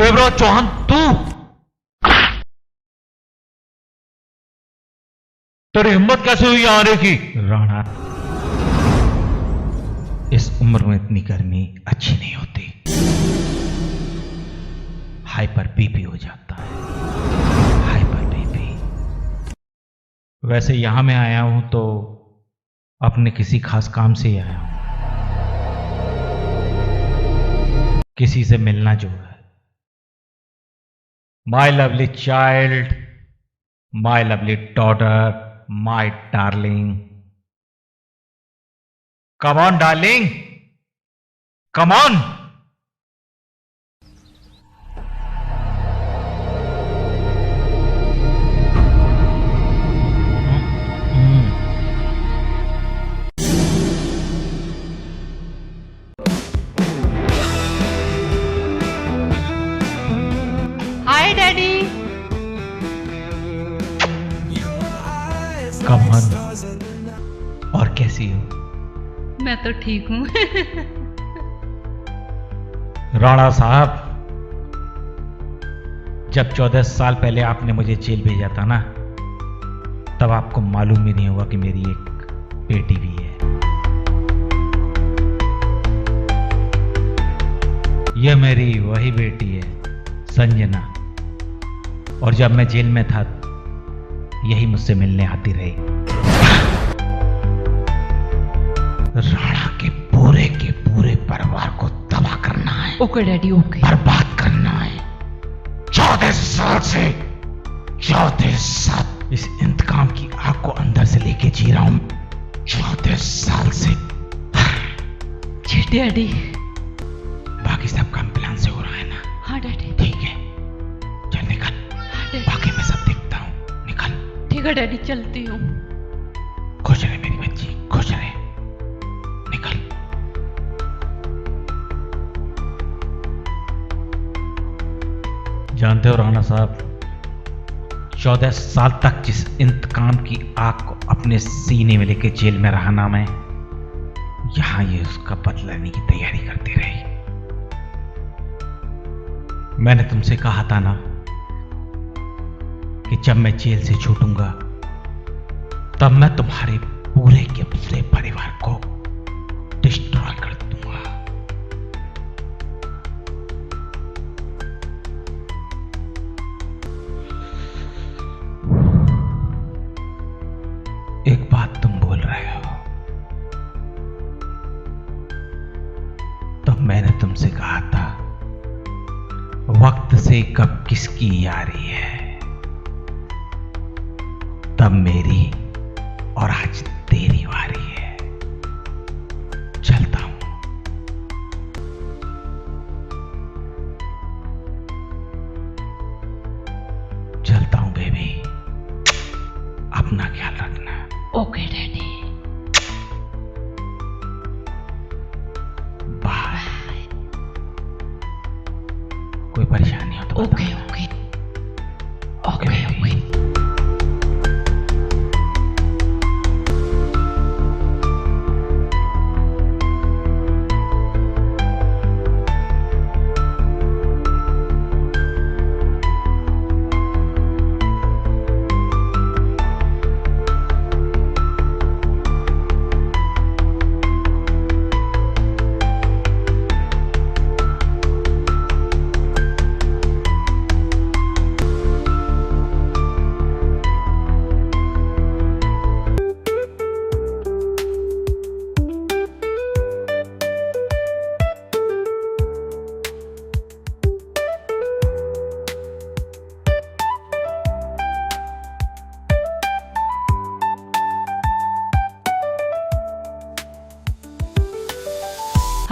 देवराज चौहान, तू? तेरी हिम्मत कैसे हुई यहाँ आने की? राणा, इस उम्र में इतनी गर्मी अच्छी नहीं होती। हाइपर बीपी हो जाता है, हाइपर बीपी। वैसे यहां मैं आया हूं तो अपने किसी खास काम से ही आया हूं, किसी से मिलना जो है। My lovely child, my lovely daughter, my darling. Come on darling, come on. Hi daddy. Come on. और कैसी हो? मैं तो ठीक हूँ। राणा साहब, जब 14 साल पहले आपने मुझे जेल भेजा था ना, तब आपको मालूम ही नहीं हुआ कि मेरी एक बेटी भी है। यह मेरी वही बेटी है, संजना। और जब मैं जेल में था, यही मुझसे मिलने आती रही। राणा के पूरे परिवार को तबाह करना है। Okay daddy, okay. बर्बाद करना है। 14 साल से 14 साल इस इंतकाम की आग को अंदर से लेके जी रहा हूं। 14 साल से। जी डैडी। बाकी सब काम प्लान से हो रहा है ना? हाँ डैडी। ठीक है, चल निकल। हाँ डैडी। बाकी मैं सब देखता हूं, निकल। ठीक है डैडी, चलती हूँ। खुश रहे मेरी बच्ची, खुश रहे। निकल। जानते हो राणा साहब, 14 साल तक जिस इंतकाम की आग को अपने सीने में लेके जेल में रहा ना मैं, यहां ये उसका बदला लेने की तैयारी करती रही। मैंने तुमसे कहा था ना कि जब मैं जेल से छूटूंगा, तब मैं तुम्हारे पूरे के पूरे परिवार को डिस्ट्रॉय कर दूंगा। एक बात तुम भूल रहे हो। तब मैंने तुमसे कहा था, वक्त से कब किसकी यारी है, तब मेरी और आज तेरी बारी है। चलता हूं। चलता हूं बेबी, अपना ख्याल रखना। Okay daddy. बाय। कोई परेशानी हो तो ओके बताना। Okay okay okay baby. Okay.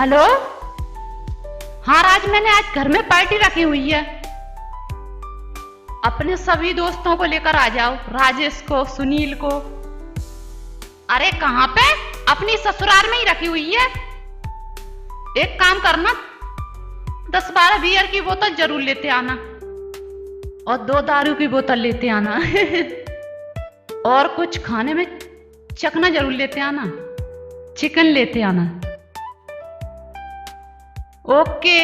Hello. हाँ राज, मैंने आज घर में पार्टी रखी हुई है। अपने सभी दोस्तों को लेकर आ जाओ, राजेश को, सुनील को। अरे कहाँ पे? अपनी ससुराल में ही रखी हुई है। एक काम करना, 10-12 बियर की बोतल जरूर लेते आना और 2 दारू की बोतल लेते आना। और कुछ खाने में चखना जरूर लेते आना, चिकन लेते आना। ओके,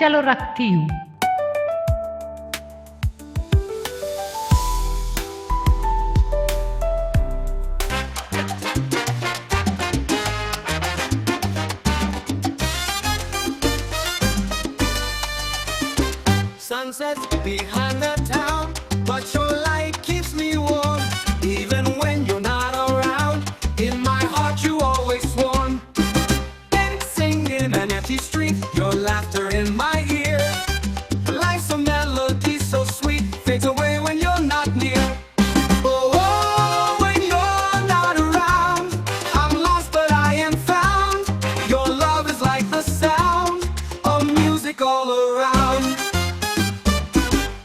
चलो रखती हूँ। Sunsets behind the town, but your light keeps me warm. Even when you're not around, in my heart you always warm. Dancing in an empty street, your laughter in my ear. Life's a melody so sweet, fades away when you're not near. Oh, oh, when you're not around, I'm lost but I am found. Your love is like the sound of music all around.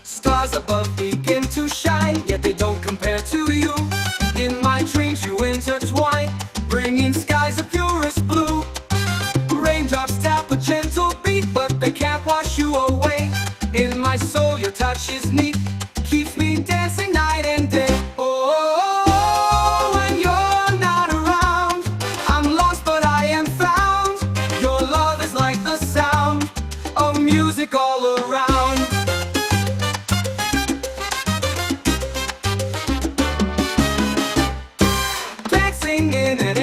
Stars above begin to shine, yet they don't compare to you. In my dreams you intertwine, bringing skies of purest blue. Raindrops tap a gentle beat, but they can't wash you away. In my soul your touch is neat, keeps me dancing night and day. Oh, oh, oh, when you're not around, I'm lost but I am found. Your love is like the sound of music all around.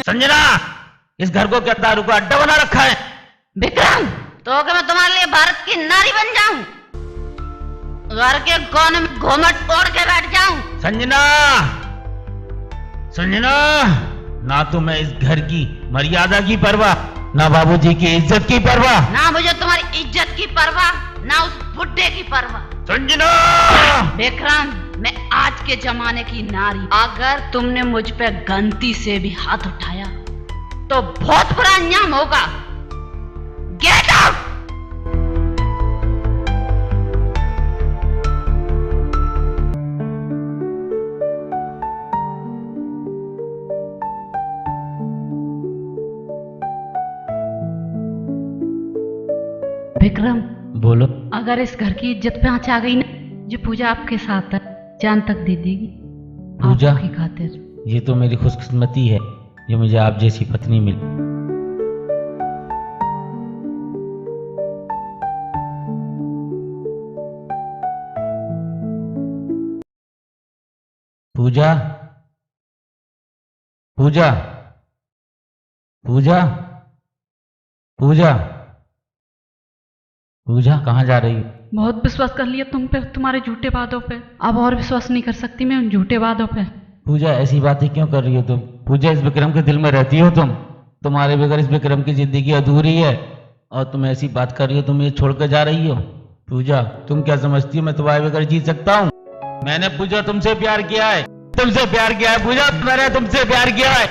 Sanjana, इस घर को क्या दारू का अड्डा बना रखा है? विक्रम, तो क्या मैं तुम्हारे लिए भारत की नारी बन जाऊं? घर के कोने में घूमट ओढ़ के बैठ जाऊं? संजना, संजना, ना तो मैं इस घर की मर्यादा की परवाह, ना बाबूजी की इज्जत की परवाह, ना मुझे तुम्हारी इज्जत की परवाह, ना उस बुड्ढे की परवाह। संजना! विक्रम, मैं आज के जमाने की नारी, अगर तुमने मुझ पे गलती से भी हाथ उठाया तो बहुत बुरा अंजाम होगा। Get out! विक्रम, बोलो। अगर इस घर की इज्जत पे आंच आ गई ना, जो पूजा आपके साथ है, जान तक दे देगी पूजा आपकी खातिर। ये तो मेरी खुशकिस्मती है जो मुझे आप जैसी पत्नी मिली। पूजा, पूजा, पूजा, पूजा, पूजा, कहाँ जा रही हो? बहुत विश्वास कर लिया तुम पे, तुम्हारे झूठे वादों पे। अब और विश्वास नहीं कर सकती मैं उन झूठे वादों पे। पूजा, ऐसी बातें क्यों कर रही हो तुम? पूजा, इस विक्रम के दिल में रहती हो तुम। तुम्हारे बगैर इस विक्रम की जिंदगी अधूरी है और तुम ऐसी बात कर रही हो, तुम ये छोड़कर जा रही हो। पूजा, तुम क्या समझती हो मैं तुम्हारे बगैर जी सकता हूँ? मैंने पूजा तुमसे प्यार किया है, तुमसे प्यार किया है पूजा, मैंने तुमसे प्यार किया है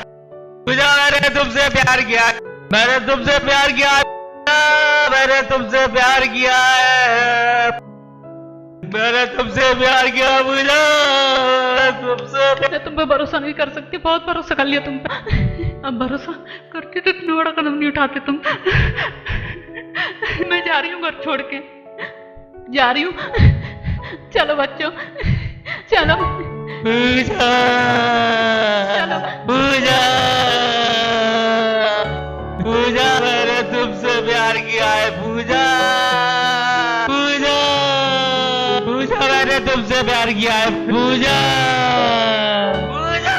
पूजा, मैंने तुमसे प्यार किया है, मैंने तुमसे प्यार किया है, मैंने तुमसे प्यार किया है, मैंने तुमसे प्यार किया पूजा, तुमसे। मैं तुम पे भरोसा नहीं कर सकती, बहुत भरोसा कर लिया तुम पे। अब भरोसा करती तो इतना बड़ा कदम नहीं उठाते तुम। मैं जा रही हूँ घर छोड़ के, जा रही हूँ। चलो बच्चों, चलो। पूजा, पूजा, पूजा, मैंने तुमसे प्यार किया है पूजा, पूजा, पूजा, मैंने तुमसे प्यार किया है पूजा, पूजा,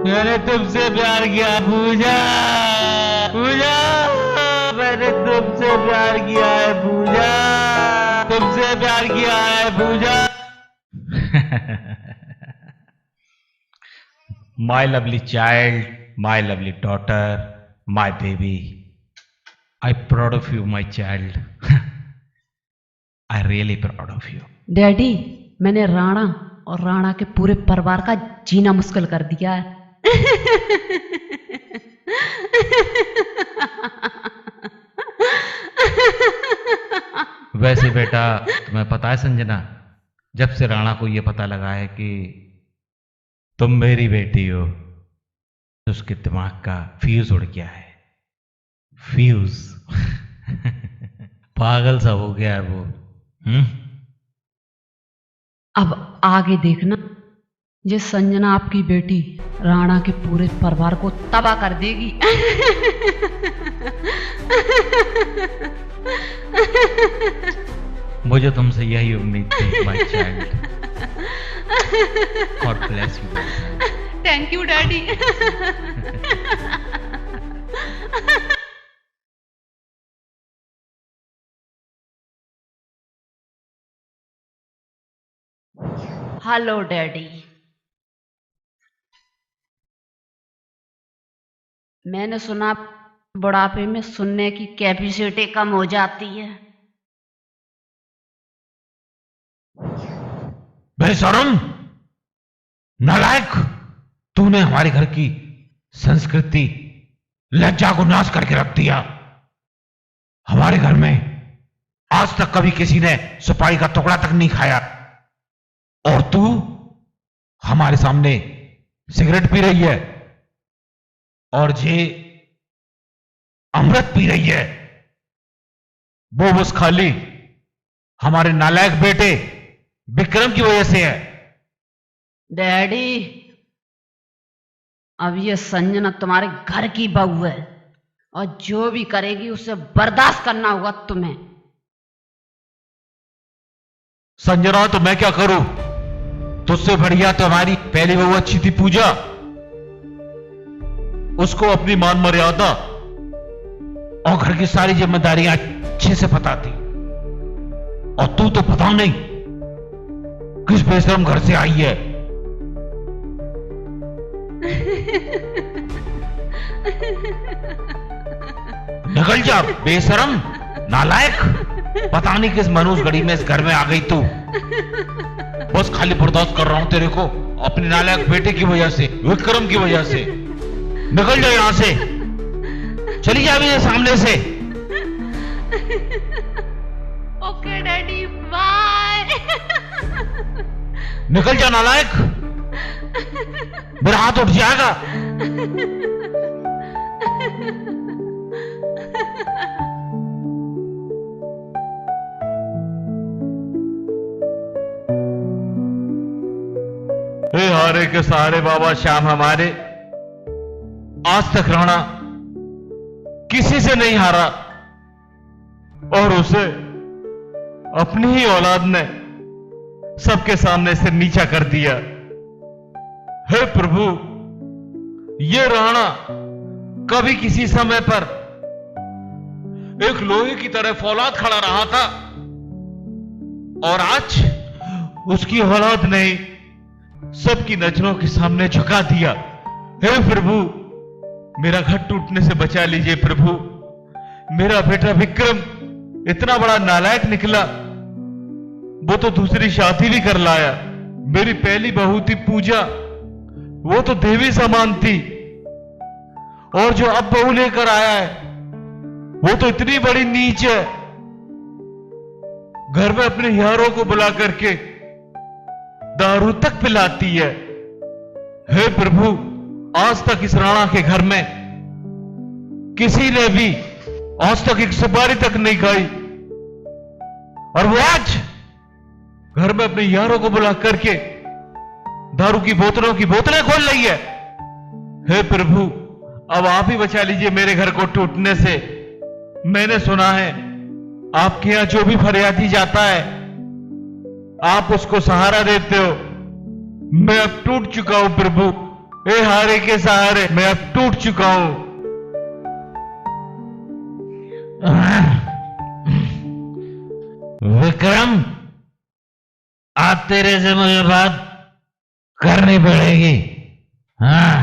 मैंने तुमसे प्यार किया है पूजा, पूजा, मैंने तुमसे प्यार किया है पूजा, तुमसे प्यार किया है पूजा। My lovely child, my lovely daughter, my baby. I'm proud of you, my child. I'm really proud of you. Daddy, मैंने राणा और राणा के पूरे परिवार का जीना मुश्किल कर दिया है। वैसे बेटा, तुम्हें पता है संजना, जब से राणा को यह पता लगा है कि तुम मेरी बेटी हो, तो उसके दिमाग का फ्यूज उड़ गया है। फ्यूज। पागल सा हो गया है वो। अब आगे देखना, ये संजना आपकी बेटी राणा के पूरे परिवार को तबाह कर देगी। मुझे तुमसे यही उम्मीद थी my child. God bless you. Thank you daddy. Hello daddy. मैंने सुना बुढ़ापे में सुनने की कैपेसिटी कम हो जाती है। बेशरम, नालायक, तूने हमारे घर की संस्कृति लज्जा को नाश करके रख दिया। हमारे घर में आज तक कभी किसी ने सुपारी का टुकड़ा तक नहीं खाया, और तू हमारे सामने सिगरेट पी रही है और ये अमृत पी रही है। वो बस खाली हमारे नालायक बेटे विक्रम की वजह से है। डैडी, अब ये संजना तुम्हारे घर की बहू है और जो भी करेगी उसे बर्दाश्त करना होगा तुम्हें। संजना तो मैं क्या करूं? तुझसे बढ़िया तो हमारी पहली बहू अच्छी थी पूजा। उसको अपनी मान मर्यादा और घर की सारी जिम्मेदारियां अच्छे से पता थी, और तू तो पता नहीं किस बेशरम घर से आई है। निकल जा बेशरम, नालायक, पता नहीं किस मनुष्य घड़ी में इस घर में आ गई तू। बस खाली बर्दाश्त कर रहा हूं तेरे को अपने नालायक बेटे की वजह से, विक्रम की वजह से। निकल जा यहां से, चली जा मेरे सामने से। Okay daddy, bye. निकल जा नालायक, मेरा हाथ उठ जाएगा। हे हारे के सहारे बाबा श्याम हमारे, आज तक राणा किसी से नहीं हारा, और उसे अपनी ही औलाद ने सबके सामने से नीचा कर दिया। हे प्रभु, ये राणा कभी किसी समय पर एक लोहे की तरह फौलाद खड़ा रहा था, और आज उसकी औलाद ने सबकी नजरों के सामने झुका दिया। हे प्रभु, मेरा घर टूटने से बचा लीजिए प्रभु। मेरा बेटा विक्रम इतना बड़ा नालायक निकला, वो तो दूसरी शादी भी कर लाया। मेरी पहली बहू थी पूजा, वो तो देवी समान थी, और जो अब बहू लेकर आया है वो तो इतनी बड़ी नीच है, घर में अपने यारों को बुला करके दारू तक पिलाती है। हे प्रभु, आज तक इस राणा के घर में किसी ने भी आज तक एक सुपारी तक नहीं खाई, और वो आज घर में अपने यारों को बुला करके दारू की बोतलों की बोतलें खोल रही है। हे प्रभु, अब आप ही बचा लीजिए मेरे घर को टूटने से। मैंने सुना है आपके यहां जो भी फरियादी जाता है आप उसको सहारा देते हो। मैं अब टूट चुका हूं प्रभु, ए हारे के सहारे मैं अब टूट चुका हूं। विक्रम, आज तेरे से मुझे बात करनी पड़ेगी। हाँ,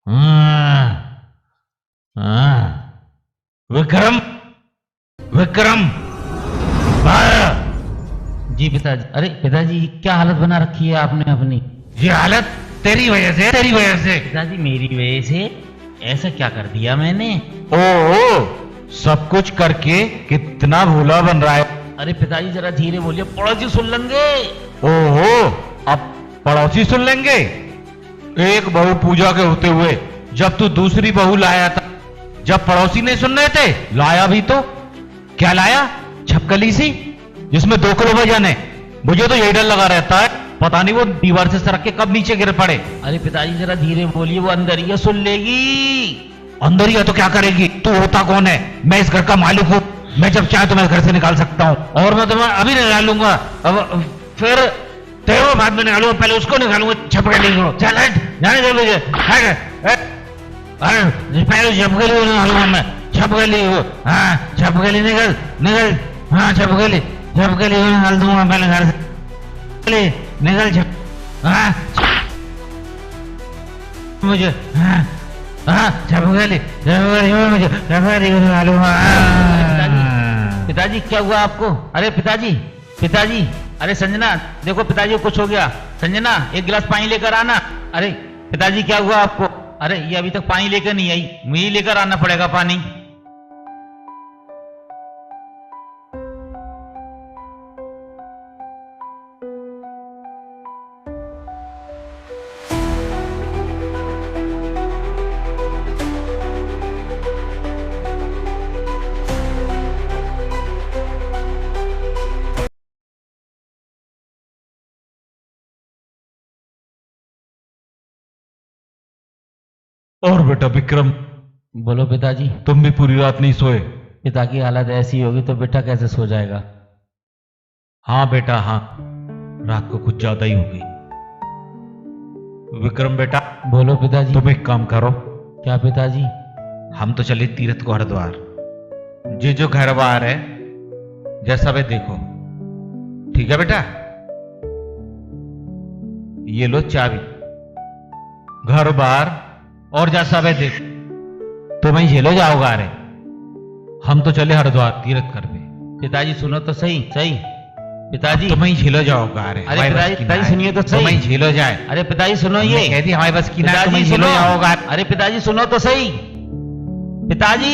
हाँ, हाँ। विक्रम, विक्रम, जी पिताजी। अरे पिताजी, क्या हालत बना रखी है आपने अपनी? ये हालत तेरी वजह से, तेरी वजह से। पिताजी, मेरी वजह से? ऐसा क्या कर दिया मैंने? ओ, सब कुछ करके कितना भोला बन रहा है। अरे पिताजी, जरा धीरे बोलिए, पड़ोसी सुन लेंगे। ओहो, अब पड़ोसी सुन लेंगे? एक बहू पूजा के होते हुए जब तू दूसरी बहू लाया था, जब पड़ोसी नहीं सुन रहे थे, लाया भी तो क्या लाया? छपकली सी जिसमें 2 किलो वजन है। मुझे तो यही डर लगा रहता है, पता नहीं वो दीवार से सरक के कब नीचे गिर पड़े। अरे पिताजी, जरा धीरे बोलिए, वो अंदर ही सुन लेगी। अंदर ही है तो क्या करेगी? तू होता कौन है? मैं इस घर का मालिक हूं, मैं जब चाहे तुम्हें घर से निकाल सकता हूँ, और मैं तुम्हें अभी निकालूंगा। अब फिर तेरे बाद में निकालूंगा, पहले उसको निकालूंगा। छपकेली को चल हट, जाने दे मुझे। अरे पहले छपकेली को निकालूंगा मैं, छपकेली को। हाँ छपकेली निकल निकल, हाँ छपकेली को निकाल दूंगा पहले घर से। निकल हाँ मुझे, हाँ छपकेली मुझे, छपकेली को निकालूंगा। पिताजी क्या हुआ आपको? अरे पिताजी, अरे संजना देखो पिताजी को कुछ हो गया। संजना एक गिलास पानी लेकर आना। अरे पिताजी क्या हुआ आपको? अरे ये अभी तक पानी लेकर नहीं आई, मुझे लेकर आना पड़ेगा पानी। और बेटा विक्रम, बोलो पिताजी। तुम भी पूरी रात नहीं सोए? पिता की हालत ऐसी होगी तो बेटा कैसे सो जाएगा? हाँ बेटा हाँ, रात को कुछ ज्यादा ही हो गई। विक्रम बेटा, बोलो पिताजी। तुम एक काम करो, क्या पिताजी? हम तो चले तीर्थ को हरिद्वार। ये जो घर बार है जैसा वे देखो, ठीक है बेटा? ये लो चाबी, घर बार और जैसा वे देखो, तुम्हें ये लो जाओगा। अरे हम तो चले हरिद्वार तीर्थ कर पे। पिताजी सुनो तो सही पिताजी। तुम्हें झेलो जाओगा। अरे पिताजी सुनिए तो सही। तुम्हें झेलो जाए। अरे पिताजी सुनो, ये कहती हमारे बस की ना, पिताजी तुम्हें सुनो। झेलो जाओगा। अरे पिताजी सुनो तो सही पिताजी।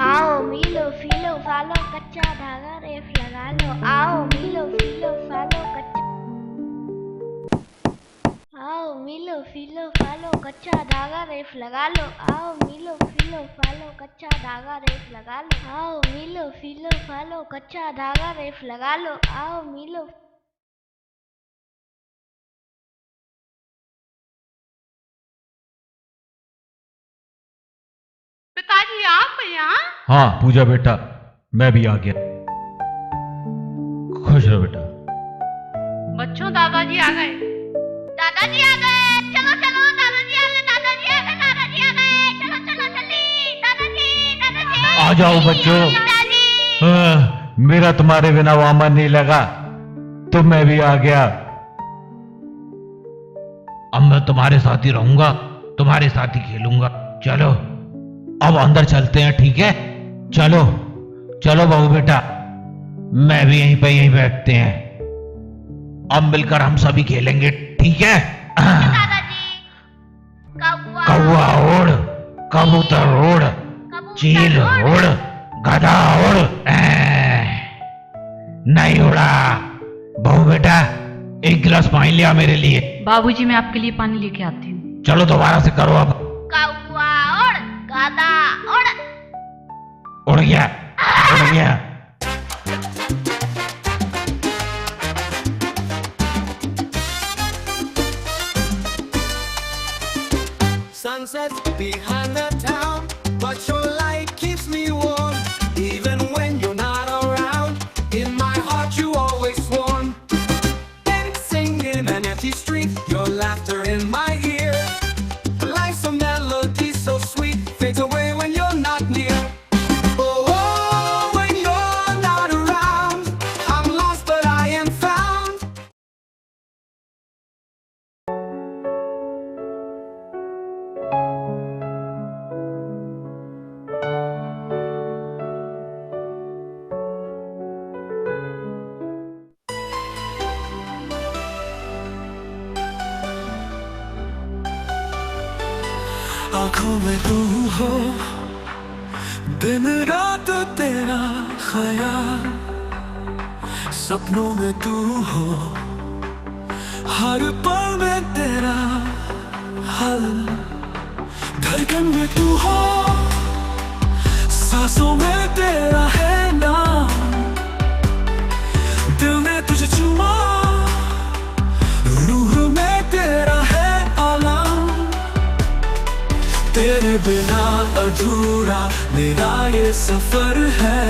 आओ मिलो फिलो फालो कच्चा धागा रेफ लगा लो। आओ मिलो फिलो फालो कच्चा, आओ मिलो फिलो फालो कच्चा धागा रेफ लगा लो। आओ मिलो फिलो फालो कच्चा धागा रेफ लगा लो। आओ मिलो फिलो फालो कच्चा धागा रेफ लगा लो। आओ मिलो। पिताजी आप यहाँ? हाँ पूजा बेटा, मैं भी आ गया। खुश रहो बेटा। बच्चों दादाजी आ गए। दादाजी आ गए, चलो चलो दादाजी आ गए, दादाजी आ गए, दादाजी आ गए, चलो चलो जल्दी, दादाजी। आ जाओ बच्चों। हाँ, मेरा तुम्हारे बिना वहां मन नहीं लगा, तो मैं भी आ गया। अब मैं तुम्हारे साथ ही रहूंगा, तुम्हारे साथ ही खेलूंगा। चलो अब अंदर चलते हैं, ठीक है? चलो चलो बहू बेटा, मैं भी यहीं बैठते हैं। अब मिलकर हम सभी खेलेंगे, ठीक है? दादाजी कौवा उड़, कबूतर उड़, चील उड़, गधा उड़, नहीं उड़ा। बहू बेटा एक गिलास पानी लिया मेरे लिए। बाबूजी मैं आपके लिए पानी लेके आती हूँ। चलो दोबारा से करो अब। कौवा उड़, गधा उड़। उड़ गया, उड़ गया। Sunsets behind the town, but your light keeps me warm. Even when you're not around, in my heart you always warm. Dancing in an empty street, your laughter in my ear. Life's a melody so sweet, fades away when you're not near. Oh, when you're not around, I'm lost but I am found. आँखों में तू हो, दिन रात तेरा ख्याल, सपनों में तू हो, हर पल में तेरा हल। धड़कन में तू हो, सांसों में तेरा है नाम, दिल ने तुझे चुमा, रूह में तेरा है आलम। तेरे बिना अधूरा मेरा ये सफर है,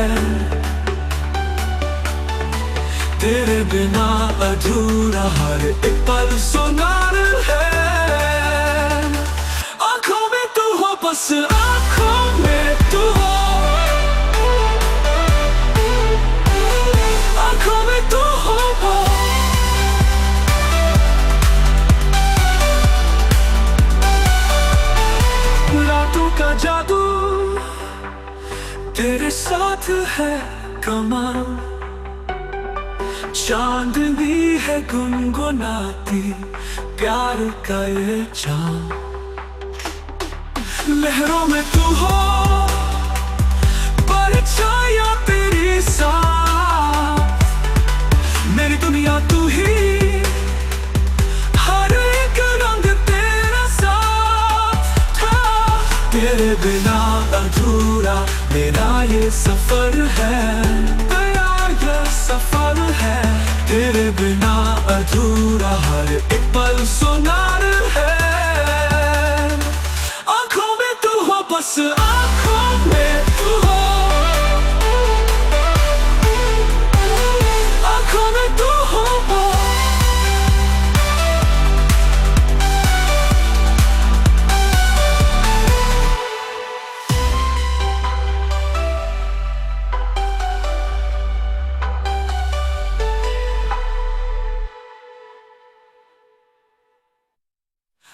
तेरे बिना अधूरा हर एक पल सुनार है। आँखों में तू हो, बस आँखों में तू हो, आँखों में तू हो। रातों का जादू तेरे साथ है कमाल, चांदनी है गुनगुनाती प्यार का ये चांद। लहरों में तू हो, परछाया तेरी साथ, मेरी दुनिया तू ही, हर एक रंग तेरा साथ था। तेरे बिना अधूरा मेरा ये सफर है, मेरा ये सफर है। तेरे बिना अधूरा हर एक पल सुनार है। आँखों में तू हो, बस आँखों में तू हो, आँखों में तू हो।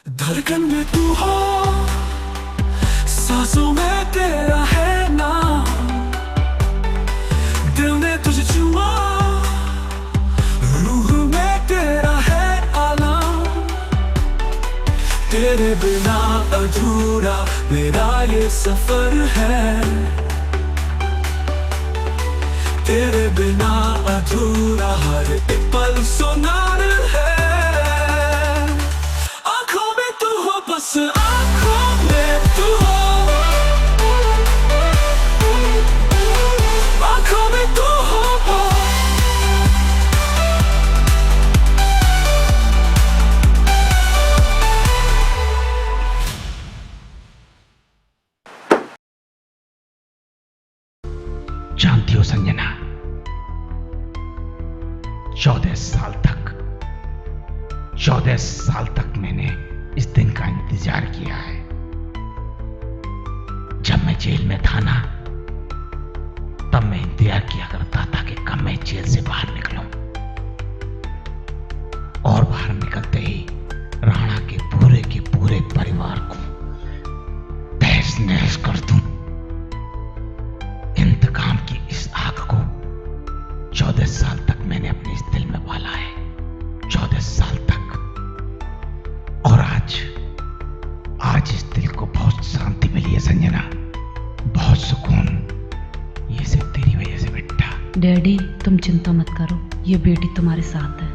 धड़कन में तू हो, सांसों में तेरा है नाम, दिल ने तुझे चुमा, रूह में तेरा है आलम। तेरे बिना अधूरा मेरा ये सफर है, तेरे बिना अधूरा हर एक पल सुनार है। बस आँखों में तू हो, आँखों में तू हो। जानती हो संजना, 14 साल तक मैंने इस दिन का इंतजार किया है। जब मैं जेल में था ना, तब मैं इंतजार किया करता था कि कब मैं जेल से बाहर निकलूं, और बाहर निकलते ही राणा के पूरे परिवार को तहस नहस कर दूं। इंतकाम की इस आग को 14 साल तक मैंने अपने इस दिल में पाला है, 14 साल तक। और आज इस दिल को बहुत शांति मिली है संजना, बहुत सुकून। ये सिर्फ तेरी वजह से बेटा। डैडी तुम चिंता मत करो, ये बेटी तुम्हारे साथ है,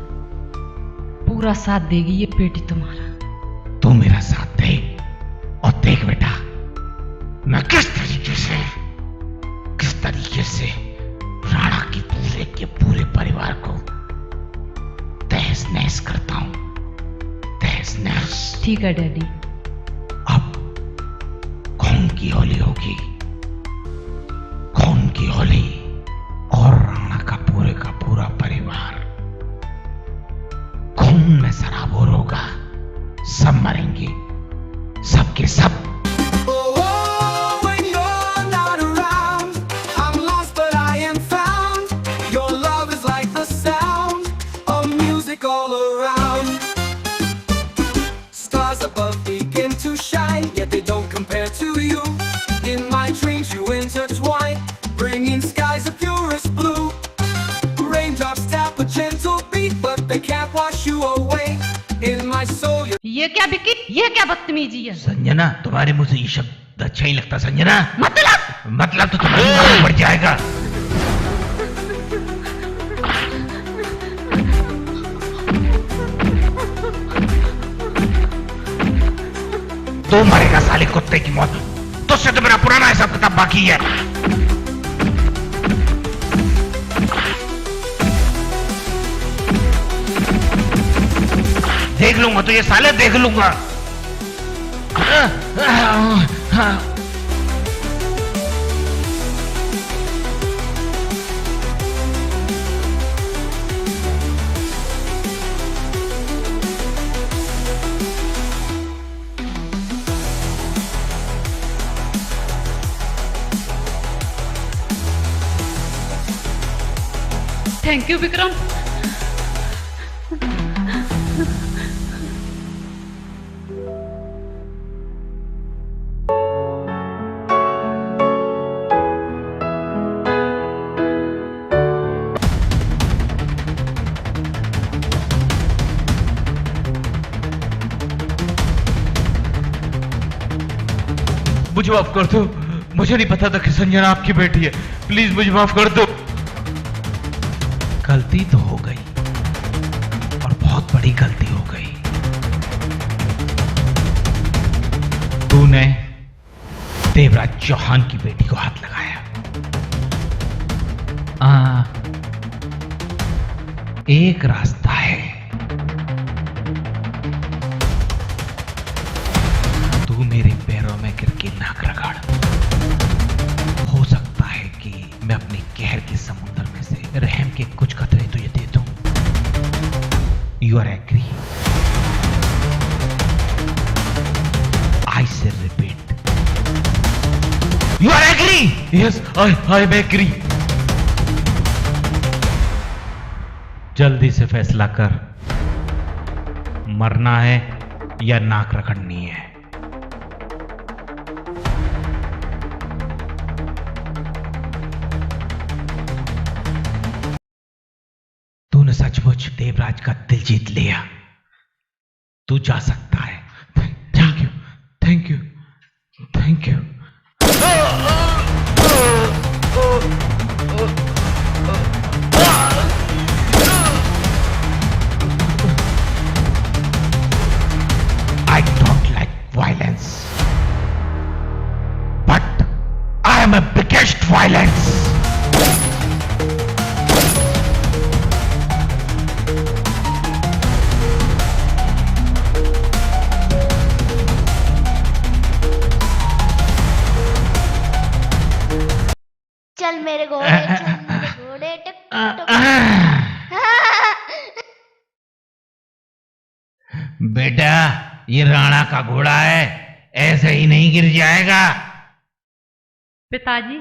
पूरा साथ देगी ये बेटी तुम्हारा। तू मेरा साथ दे, और देख बेटा मैं किस तरीके से राणा की पूरे परिवार को तहस नहस करता हूं, तहस नहस। ठीक है डैडी। अब कौन की होली होगी, कौन की होली, और राणा का पूरा परिवार खून में सराबोर होगा। सब मरेंगे, सबके सब। All around, stars above begin to shine, yet they don't compare to you. In my dreams you intertwine, bringing skies of purest blue. Raindrops tap a gentle beat, but they can't wash you away. In my soul ये क्या विकी, ये क्या बदतमीजी है। संजना, तुम्हारे मुंह से ये शब्द अच्छा ही लगता संजना। मतलब तो तुम्हारे मालूम पड़ जाएगा। तू मरेगा साले कुत्ते की मौत। तुझसे तो मेरा पुराना हिसाब किताब बाकी है। देख लूंगा तो ये साले देख लूंगा। Thank you Vikram. मुझे माफ कर दो, मुझे नहीं पता था कि संजना आपकी बेटी है। प्लीज मुझे माफ कर दो। गलती तो हो गई और बहुत बड़ी गलती हो गई। तूने देवराज चौहान की बेटी को हाथ लगाया। एक रास्ता है, तू मेरे पैरों में गिर के नाक रगड़। हो सकता है कि मैं अपने कहर के समुद्र में से रहम के कुछ कतरे तुझे दे दूं। You are agree? I say repeat, you are agree? Yes, I am agree. जल्दी से फैसला कर, मरना है या नाक रगड़नी है? तूने सचमुच देवराज का दिल जीत लिया। तू जा सकता है। Thank you, thank you, thank you. I don't like violence, but I am a biggest violence. चल मेरे घोड़े, चल मेरे घोड़े, टक टक। बेटा, ये राणा का घोड़ा है, ऐसे ही नहीं गिर जाएगा। पिताजी,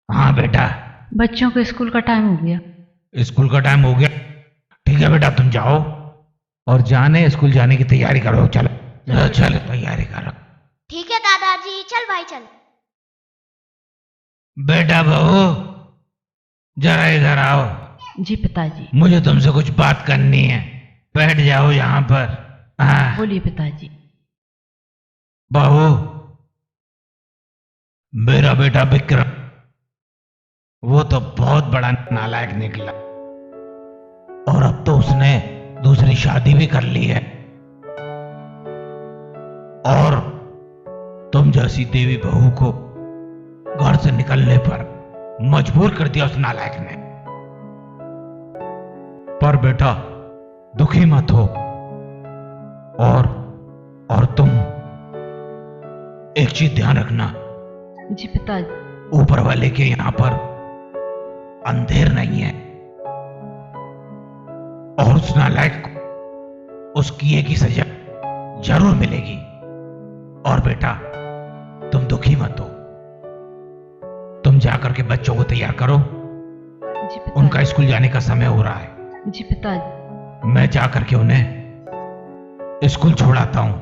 हाँ बेटा। बच्चों के स्कूल का टाइम हो गया। स्कूल का टाइम हो गया? ठीक है बेटा, तुम जाओ और जाने स्कूल जाने की तैयारी करो। चलो चलो, तैयारी करो। ठीक है दादाजी, चल भाई चल। बेटा बहू, जरा इधर आओ। जी पिताजी। मुझे तुमसे कुछ बात करनी है। बैठ जाओ यहाँ पर। हाँ। बोलिए पिताजी। बहू, मेरा बेटा विक्रम, वो तो बहुत बड़ा नालायक निकला और अब तो उसने दूसरी शादी भी कर ली है। और तुम जैसी देवी बहू को घर से निकलने पर मजबूर कर दिया उस नालायक ने। पर बेटा, दुखी मत हो। और तुम एक चीज ध्यान रखना। जी पिताजी। ऊपर वाले के यहां पर अंधेर नहीं है और उस नालायक को उसकी एक ही सजा जरूर मिलेगी। और बेटा, तुम दुखी मत हो। तुम जाकर के बच्चों को तैयार करो। जी पिताजी। उनका स्कूल जाने का समय हो रहा है। जी पिताजी। मैं जाकर के उन्हें स्कूल छोड़ाता हूं।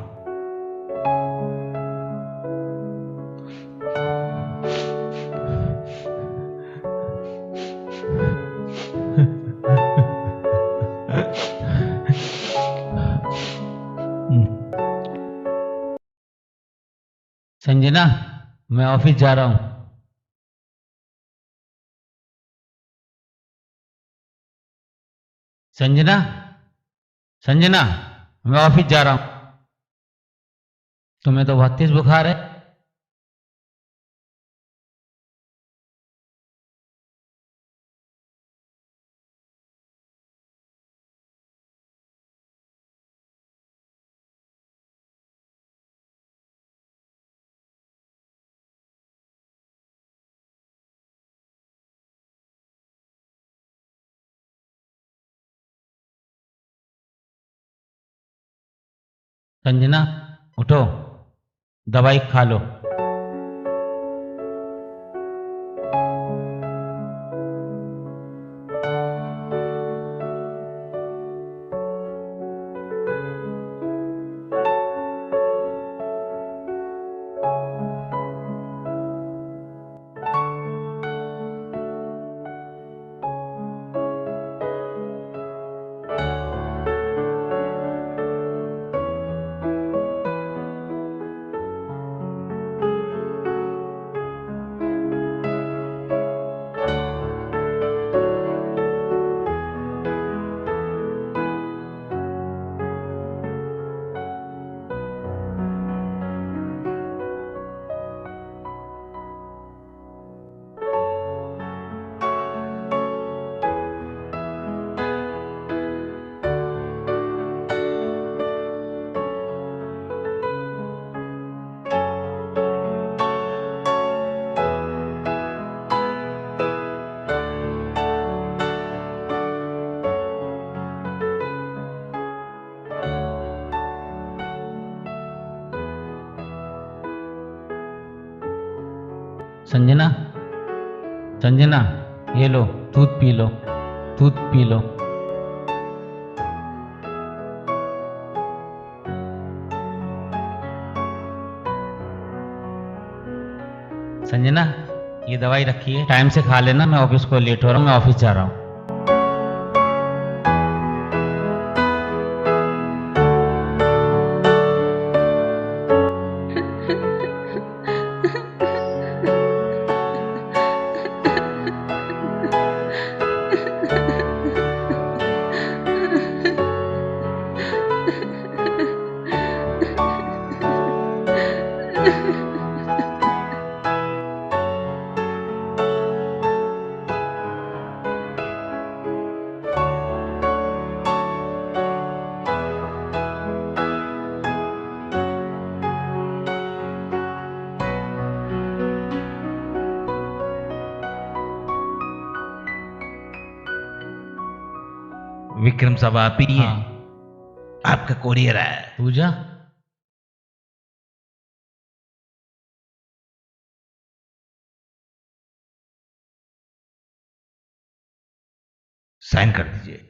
संजना, मैं ऑफिस जा रहा हूं। संजना, संजना, मैं ऑफिस जा रहा हूं। तुम्हें तो बहुत तेज बुखार है। संजना, उठो, दवाई खा लो। संजना, संजना, ये लो, दूध पी लो, दूध पी लो। संजना, ये दवाई रखी है, टाइम से खा लेना। मैं ऑफिस को लेट हो रहा हूँ, मैं ऑफिस जा रहा हूँ। विक्रम साहब, आप ही हैं? हाँ। आपका कोरियर आया है। पूजा, साइन कर दीजिए।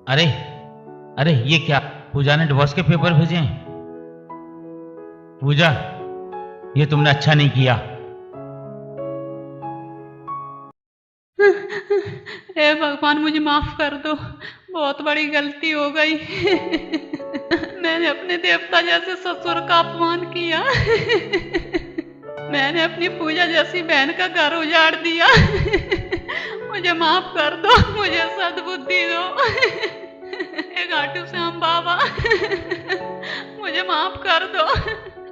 अरे अरे, ये क्या? पूजा ने डिवोर्स के पेपर भेजे हैं। पूजा, ये तुमने अच्छा नहीं किया। हे भगवान, मुझे माफ कर दो, बहुत बड़ी गलती हो गई। मैंने अपने देवता जैसे ससुर का अपमान किया। मैंने अपनी पूजा जैसी बहन का घर उजाड़ दिया। मुझे माफ कर दो, मुझे सद्बुद्धि दो। हे घाटू श्याम बाबा, मुझे माफ कर दो।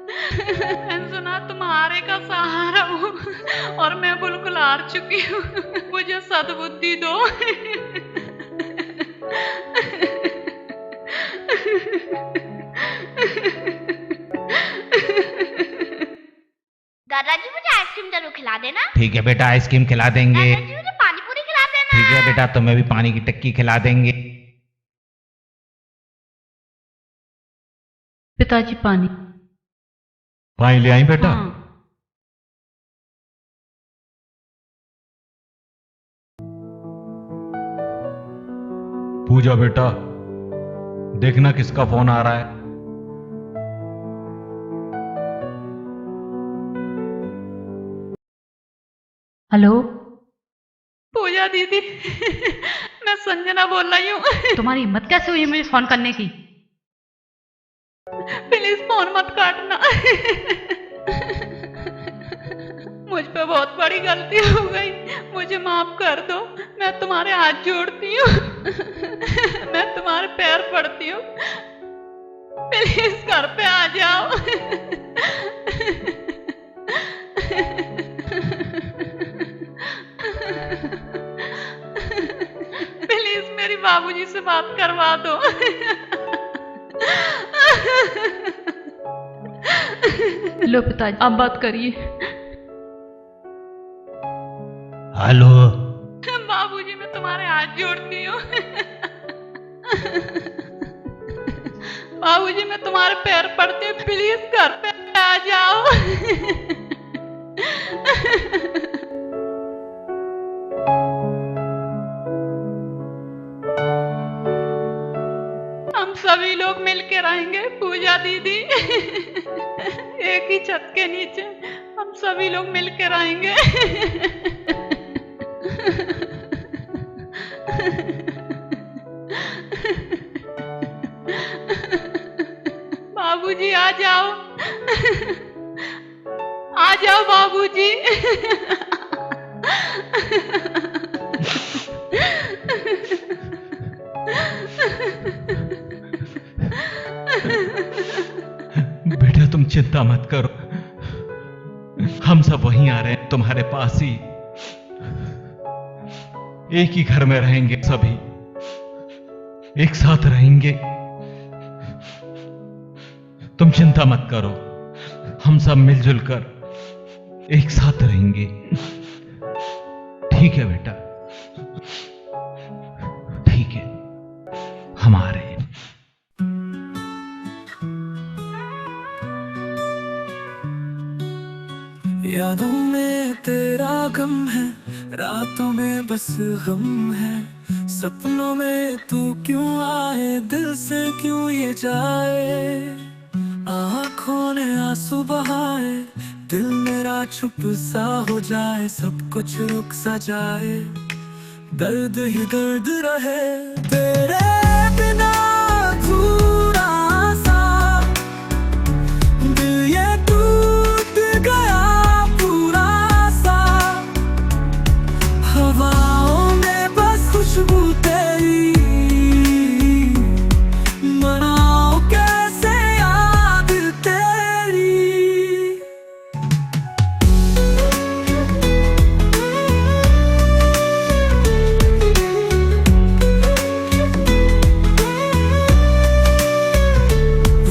मैंने सुना तुम्हारे का सहारा हूँ और मैं बिल्कुल हार चुकी हूँ। मुझे सद्बुद्धि दो। दादाजी मुझे आइसक्रीम जरूर खिला देना। ठीक है बेटा, आइसक्रीम खिला देंगे। दादाजी मुझे पानी पूरी खिला देना। ठीक है बेटा, तुम्हें भी पानी की टक्की खिला देंगे। पिताजी, पानी। पानी ले आई बेटा? हाँ। पूजा बेटा, देखना किसका फोन आ रहा है। हेलो, पूजा दीदी, मैं संजना बोल रही हूँ। तुम्हारी हिम्मत कैसे हुई मुझे फोन करने की? प्लीज फोन मत काटना। मुझ पे बहुत बड़ी गलती हो गई, मुझे माफ कर दो। मैं तुम्हारे हाथ जोड़ती हूँ। मैं तुम्हारे पैर पड़ती हूँ, प्लीज घर पे आ जाओ। प्लीज मेरी बाबूजी से बात करवा दो। लो पिताजी, आप बात करिए। हेलो। बाबूजी, मैं तुम्हारे हाथ जोड़ती हूँ। बाबूजी, मैं तुम्हारे पैर पड़ती हूँ, प्लीज घर पे आ जाओ। हम सभी लोग मिलके रहेंगे पूजा दीदी। एक ही छत के नीचे हम सभी लोग मिलके रहेंगे। बाबूजी आ जाओ, आ जाओ बाबूजी। बेटा तुम चिंता मत करो, हम सब वहीं आ रहे हैं तुम्हारे पास ही। एक ही घर में रहेंगे, सभी एक साथ रहेंगे। तुम चिंता मत करो, हम सब मिलजुल कर एक साथ रहेंगे। ठीक है बेटा, ठीक है, हम आ रहे हैं। यादों में तेरा गम है, रातों में बस गम है। सपनों में तू क्यों आए, दिल से क्यों ये जाए। आँखों ने आंसू बहाए, दिल मेरा चुप सा हो जाए। सब कुछ रुक सा जाए, दर्द ही दर्द रहे। तेरे बिना अधूरा सा दिल ये टूट गया पूरा सा। हवाओं में बस खुशबू तेरी, मनाओ कैसे याद तेरी।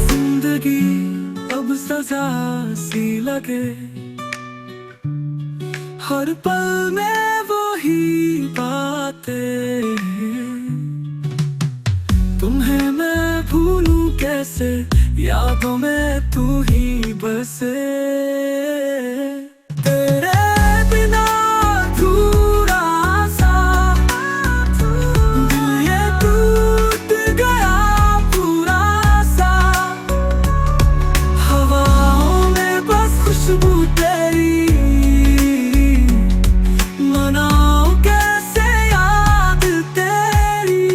जिंदगी अब सजा सी लगे, हर पल में वही बातें। तुम्हें मैं भूलूं कैसे, यादों में तू ही बसे। तेरे बिना अधूरा सा दिल ये टूट गया पूरा सा। हवाओं में बस खुशबू तेरी, मनाओ कैसे याद तेरी।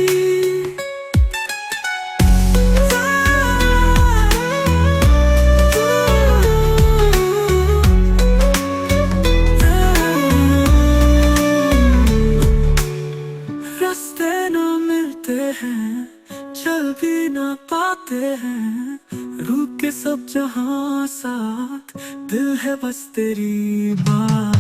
रास्ते न मिलते हैं, चल भी न पाते हैं। रुक के सब जहां साथ, दिल है बस तेरी बात।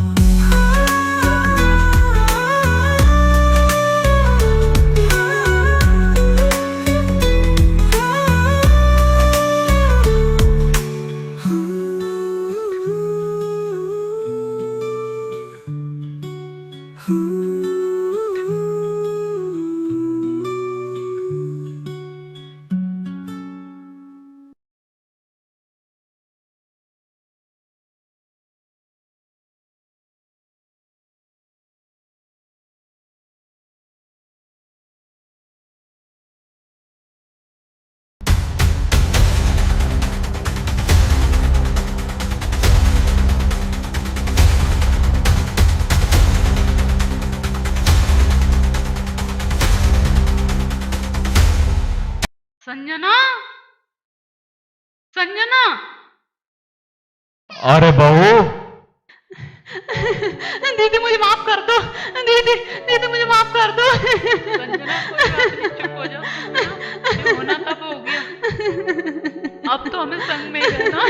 संजना, संजना। अरे बहू, दीदी मुझे माफ कर दो, दीदी दीदी मुझे माफ कर दो। संजना कोई बात नहीं, चुप हो जाओ। जो होना था वो हो गया, अब तो हमें संग में ही रहना।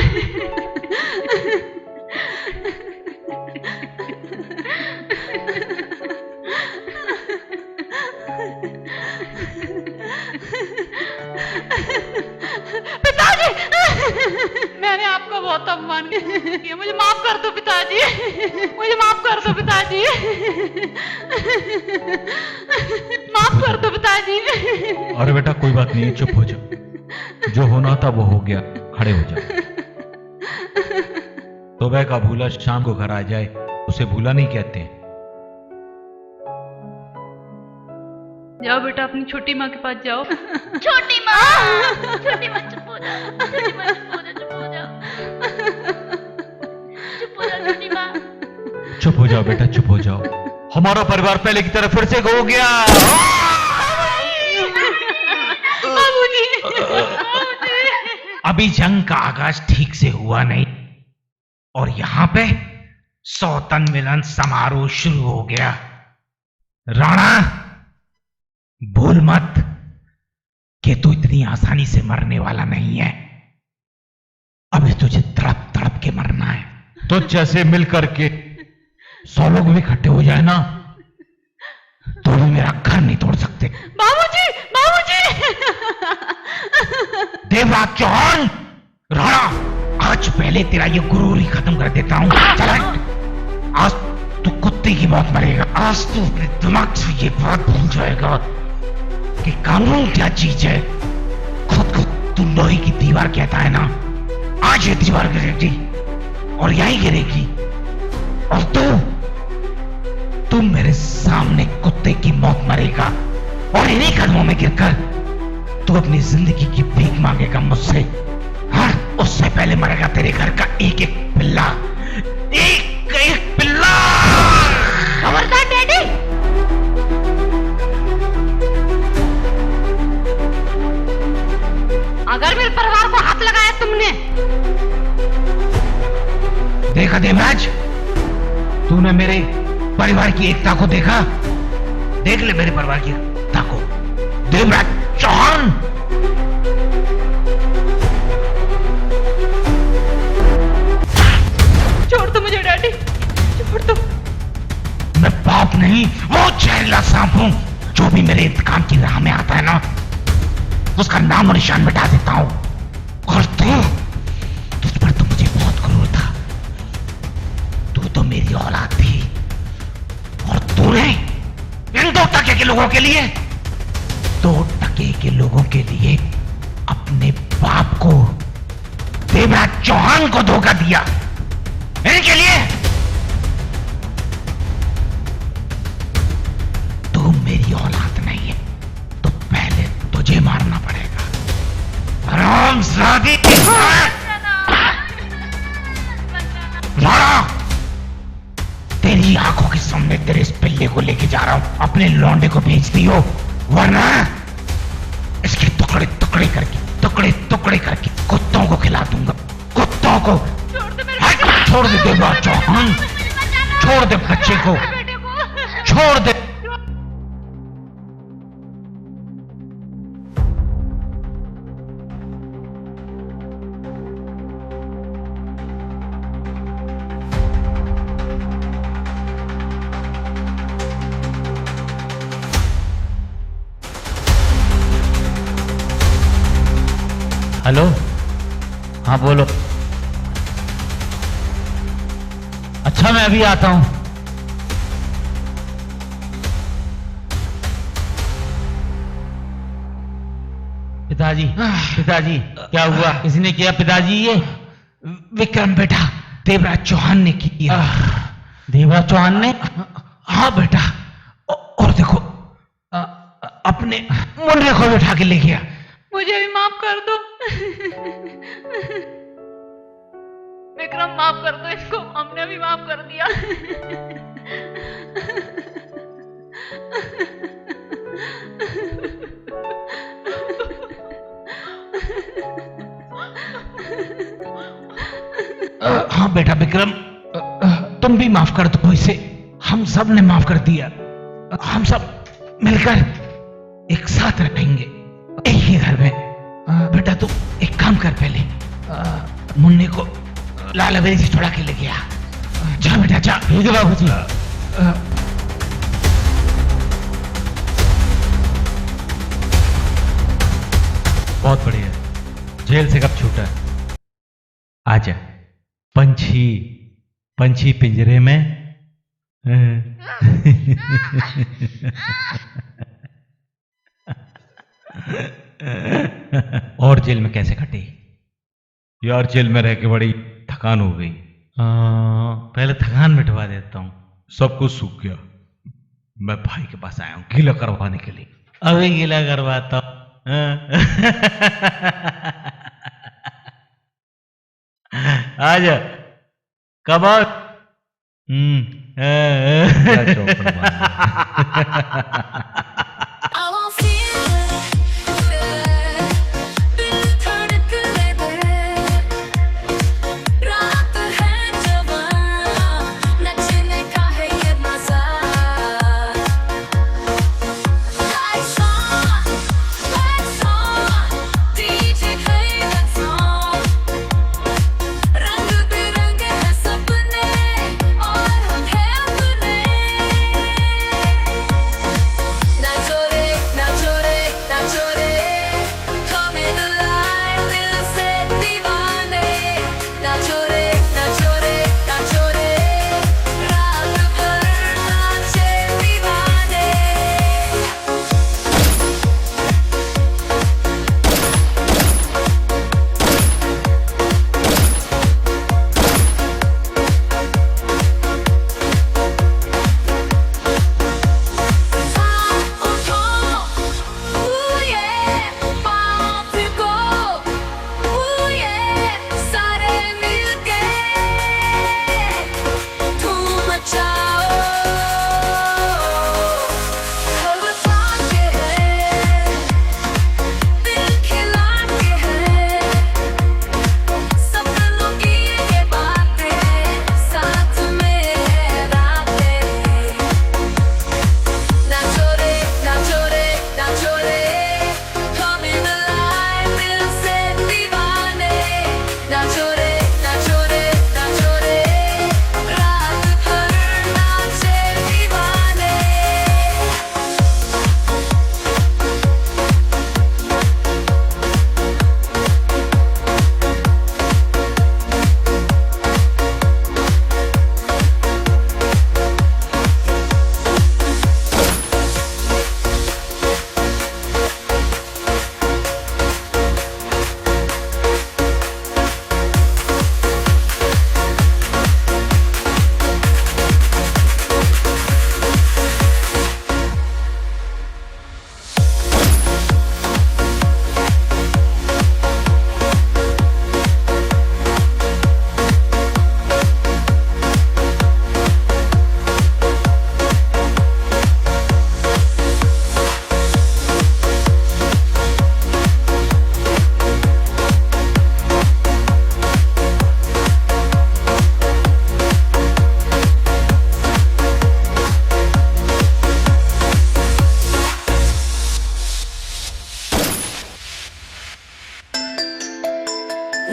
पिताजी, मैंने आपका बहुत अपमान किया, मुझे माफ कर दो पिताजी, मुझे माफ कर दो पिताजी, माफ कर दो पिताजी। अरे बेटा कोई बात नहीं, चुप हो जाओ। जो होना था वो हो गया, खड़े हो जाओ। सुबह का भूला शाम को घर आ जाए, उसे भूला नहीं कहते हैं। जाओ बेटा अपनी छोटी माँ के पास जाओ। छोटी माँ, छोटी माँ चुप हो जाओ, छोटी माँ चुप हो जाओ, चुप हो जाओ, चुप हो जाओ छोटी माँ। चुप हो जाओ बेटा, चुप हो जाओ। हमारा परिवार पहले की तरह फिर से हो गया। बाबूजी, अभी जंग का आगाज ठीक से हुआ नहीं और यहां पे सौतन मिलन समारोह शुरू हो गया। राणा, भूल मत कि तू इतनी आसानी से मरने वाला नहीं है। अभी तुझे तड़प तड़प के मरना है। तो जैसे मिल करके 100 लोग भी इकट्ठे हो जाए ना तो भी मेरा घर नहीं तोड़ सकते। बाबूजी, बाबूजी। देवराज चौहान, राणा, आज पहले तेरा ये गुरूर ही खत्म कर देता हूं। चल हट। आज तू कुत्ते की मौत मरेगा। आज तू अपने दिमाग से ये बात भूल जाएगा कि कानून क्या चीज है। खुद को तू लोहे की दीवार कहता है ना, आज ये दीवार गिरेगी और यहीं गिरेगी और तू मेरे सामने कुत्ते की मौत मरेगा और इन्हीं कदमों में गिरकर तू अपनी जिंदगी की भीख मांगेगा मुझसे। हाँ, उससे पहले मरेगा तेरे घर का एक एक पिल्ला, एक एक पिल्ला। खबरदार डैडी। अगर मेरे परिवार को हाथ लगाया तुमने। देखा देवराज, तूने मेरे परिवार की एकता को देखा? देख ले मेरे परिवार की एकता को। देवराज चौहान, छोड़ दो मुझे डैडी, छोड़ दो। मैं बाप नहीं, वो जहरीला सांप हूं जो भी मेरे इंतकाम की राह में आता है ना, उसका नाम और निशान मिटा देता हूं। और तुझ पर तो मुझे बहुत गुरूर था। तू तो मेरी औलाद थी और तूने इन 2 टके के लोगों के लिए, 2 टके के लोगों के लिए अपने बाप को, देवराज चौहान को धोखा दिया। इनके लिए तू मेरी औलाद नहीं है, तो पहले तुझे मारना पड़ेगा। हरामजादी। राणा, तेरी आंखों के सामने तेरे इस पिल्ले को लेके जा रहा हूं। अपने लौंडे को भेज दियो, वरना इसके टुकड़े टुकड़े करके कुत्तों को खिला दूंगा। कुत्तों को। छोड़ दे देवराज चौहान, छोड़ दे बच्चे को, छोड़ दे। हेलो, हाँ बोलो। अच्छा मैं अभी आता हूं। पिताजी, पिताजी क्या हुआ? किसी ने किया पिताजी? ये विक्रम बेटा, देवराज चौहान ने किया। देवराज चौहान ने? हाँ बेटा, और देखो अपने मुन्ने को बैठा के ले गया। मुझे भी माफ कर दो विक्रम, माफ कर दो इसको, हमने भी माफ कर दिया। हाँ बेटा विक्रम, तुम भी माफ कर दो इसे। हम सब ने माफ कर दिया। हम सब मिलकर एक साथ रहेंगे एक ही घर में। बेटा तू एक काम कर, पहले मुन्ने को लाल अवेरी से छुड़ा के ले गया। जा बेटा जा। ठीक है बाबूजी। बहुत बढ़िया, जेल से कब छूटा? आजा पंछी, पंछी पिंजरे में। और जेल में कैसे कटी? यार जेल में रह के बड़ी थकान हो गई। पहले थकान मिटवा देता हूँ। सब कुछ सूख गया। मैं भाई के पास आया हूँ गीला करवाने के लिए। अभी गीला करवाता हूँ। आजा कब आ? I won't feel दिल धड़कने दे, रात है जवां, नचने का है ये मजा। Lights on, DJ play that song, रंग बिरंगे हैं सपने और हम हैं अपने। नाचो रे नाचो रे नाचो रे, coming alive दिल से दीवाने। नाचो रे नाचो रे नाचो रे, रात भर नाचे दीवाने। सारे मिलके धूम मचाओ, हवा के है दिल खिला के है, सपनों की ये बातें साथ में रातें। नाचो रे नाचो रे नाचो रे, coming alive दिल से दीवाने। नाचो रे नाचो रे नाचो रे, रात भर नाचे दीवाने।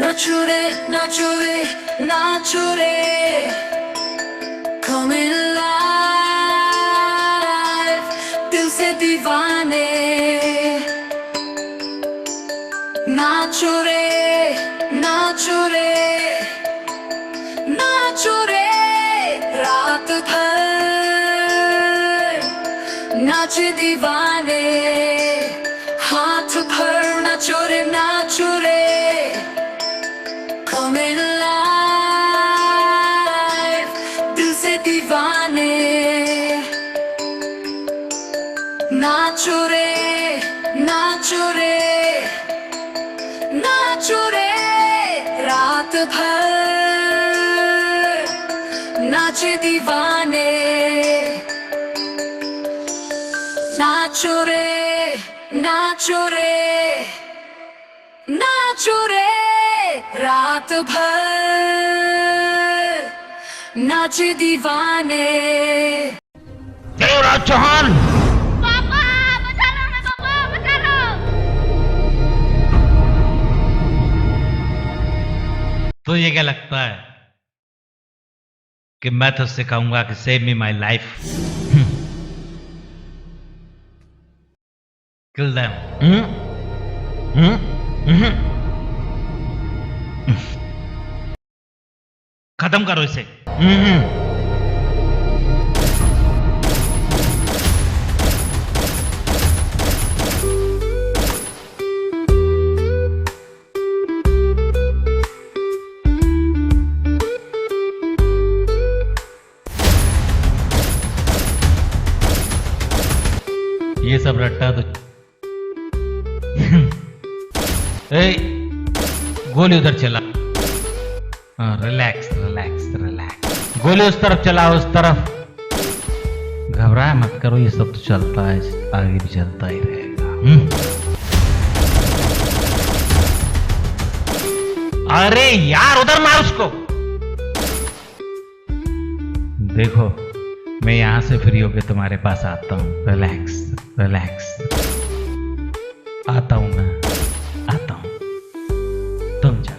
नाचो रे नाचो रे नाचो रे, coming alive दिल से दीवाने। नाचो रे नाचो रे नाचो रे, रात भर नाचे दीवाने। हाथ भर नाचो रे नाचो रे, coming alive दिल से दीवाने। नाचो रे नाचो रे नाचो रे, रात भर नाचे दीवाने। नाचो रे नाचो रे नाचो नाचो रे रात भर नाचे दीवाने। देवराज चौहान, पापा बचा लो ना, पापा बचा लो। तो ये क्या लगता है कि मैं तुझसे कहूंगा कि save me my life? Kill them. खत्म करो इसे। ये सब रट्टा तो ए, गोली उधर चला। हाँ, रिलैक्स रिलैक्स रिलैक्स। गोली उस तरफ चला, उस तरफ। घबराए मत करो, ये सब तो चलता है, आगे भी चलता ही रहेगा। अरे यार, उधर मार उसको। देखो, मैं यहां से फ्री होके तुम्हारे पास आता हूं। Relax relax. आता हूं मैं, आता हूं, तुम जाओ।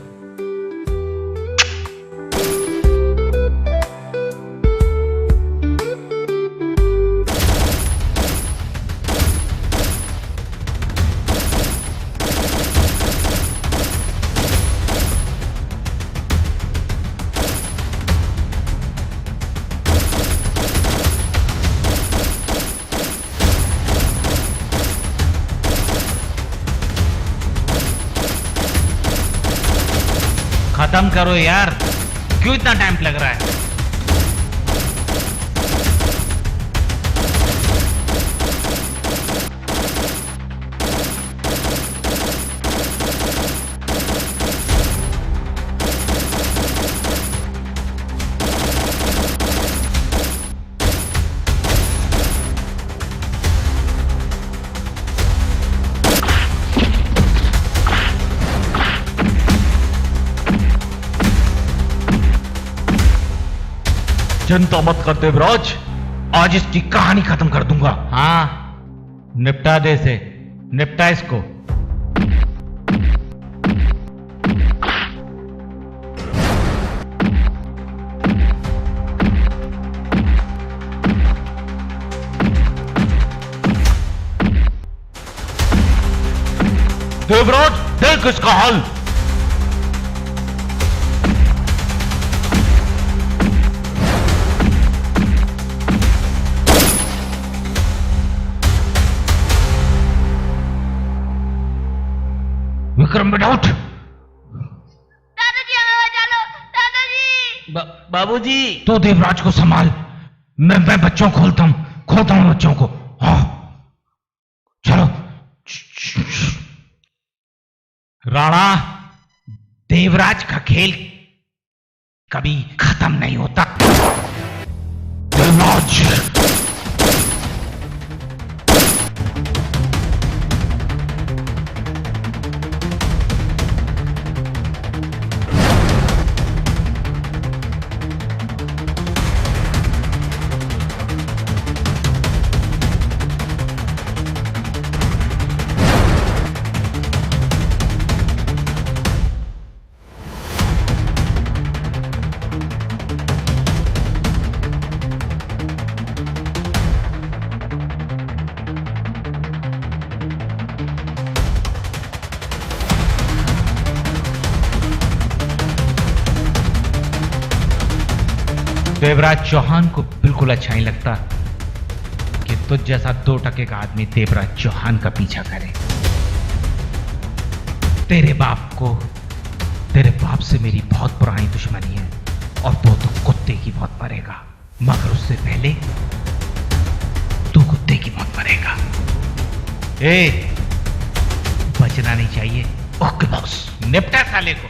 खत्म करो यार, क्यों इतना टाइम लग रहा है? चिंता मत कर देवराज, आज इसकी कहानी खत्म कर दूंगा। हाँ, निपटा दे इसे, निपटा इसको। देवराज देख इसका हाल। विक्रम बेटा उठ। दादाजी हमें बचा लो, दादाजी। बाबूजी, तो देवराज को संभाल। मैं बच्चों को खोलता हूं बच्चों को। हाँ, चलो। राणा, देवराज का खेल कभी खत्म नहीं होता। देवराज, देवराज चौहान को बिल्कुल अच्छा नहीं लगता कि तुझ जैसा 2 टके का आदमी देवराज चौहान का पीछा करे। तेरे बाप से मेरी बहुत पुरानी दुश्मनी है और वो तो कुत्ते की मौत मरेगा, मगर उससे पहले तू कुत्ते की मौत मरेगा। बचना नहीं चाहिए। ओके बॉस, निपटा साले को।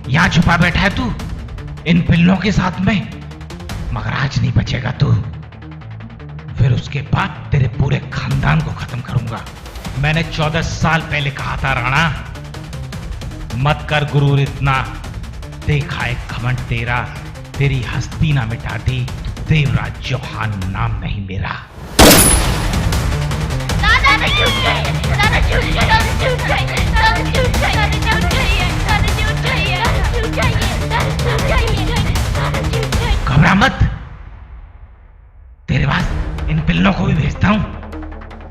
यहां छुपा बैठा है तू इन पिल्लों के साथ में, मगर आज नहीं बचेगा तू। फिर उसके बाद तेरे पूरे खानदान को खत्म करूंगा। मैंने 14 साल पहले कहा था राणा, मत कर गुरूर इतना, देखा है घमंड तेरा, तेरी हस्ती ना मिटा दी, देवराज चौहान नाम नहीं मेरा। घबरा मत, तेरे पास इन पिल्लों को भी भेजता हूं।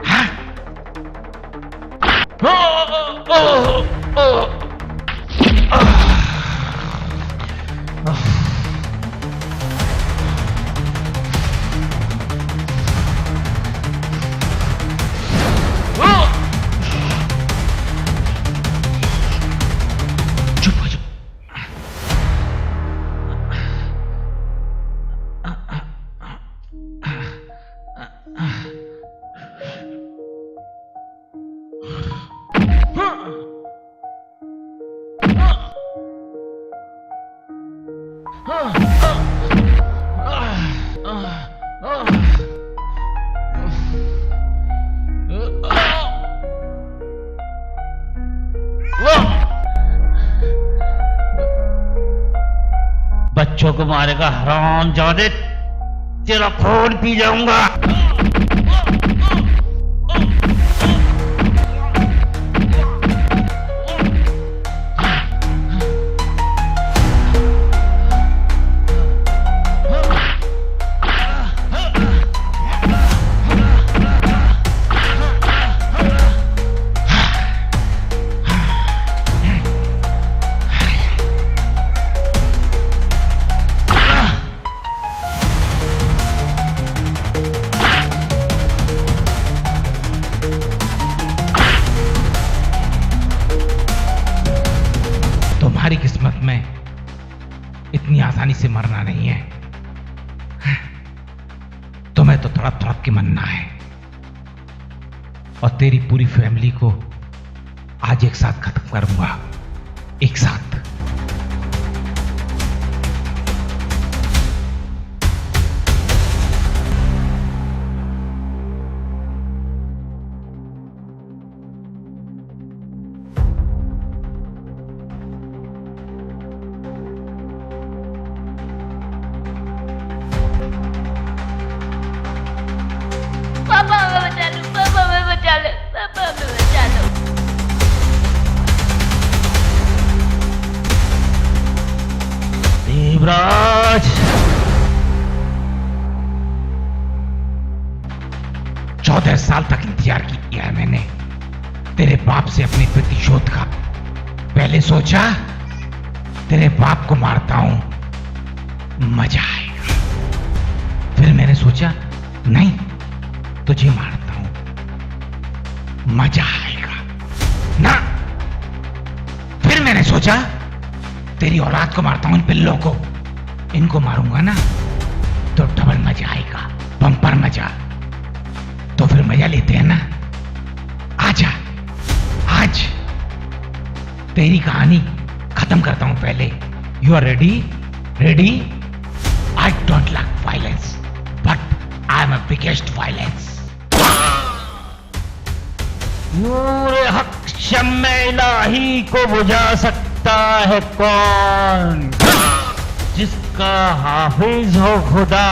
हाँ? चुप हो, चुप। बच्चों को मारेगा हरामजादे, तेरा खून पी जाऊंगा। तुम्हारी किस्मत में इतनी आसानी से मरना नहीं है, तुम्हें तो तड़प तड़प के मरना है। और तेरी पूरी फैमिली को आज एक साथ खत्म करूंगा, एक साथ। पापा हमें बचा लो, पापा हमें बचा लो, पापा हमें बचा लो। देवराज, 14 साल तक इंतजार किया है मैंने तेरे बाप से अपने प्रतिशोध का। पहले सोचा तेरे बाप को मारता हूं, मजा आएगा। फिर मैंने सोचा नहीं, तुझे मारता हूं, मजा आएगा ना। फिर मैंने सोचा तेरी औलाद को मारता हूं, इन पिल्लों को, इनको मारूंगा ना तो डबल मजा आएगा, बम्पर मजा। तो फिर मजा लेते हैं ना, आजा आज तेरी कहानी खत्म करता हूं पहले। You are ready? Ready? I don't like violence, but I am a biggest violence. नूरे हक शम्मे इलाही को बुझा सकता है कौन? जिसका हाफिज हो खुदा।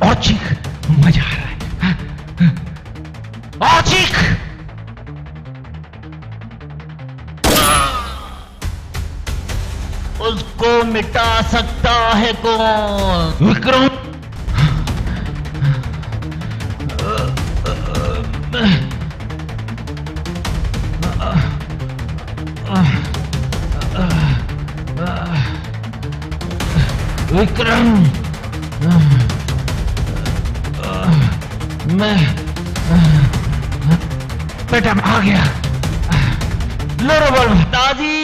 और चीख, मजा आ रहा है। और चीख। उसको मिटा सकता है कौन? विक्रम। विक्रम, मैं बेटा मैं आ गया। लो रिवॉल्वर दादी।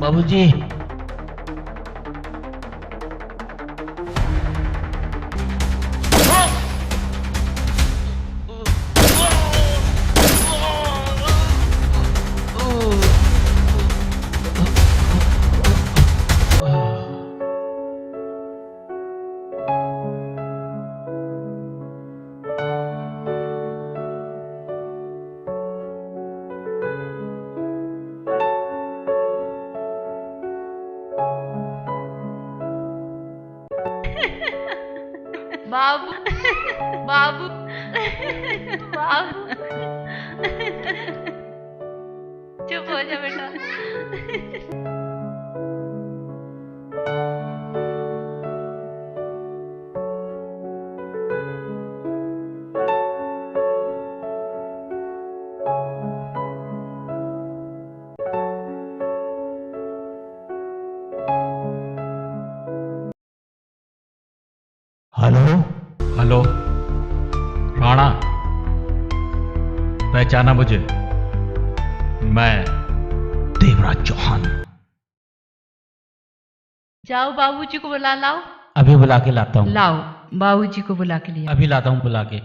बाबूजी। बाबू बाबू बाबू चुप हो जा बेटा। हेलो हेलो राणा, पहचाना मुझे? मैं देवराज चौहान। जाओ बाबूजी को बुला लाओ। अभी बुला के लाता हूँ। लाओ बाबूजी को बुला के लिया। अभी लाता हूँ बुला के।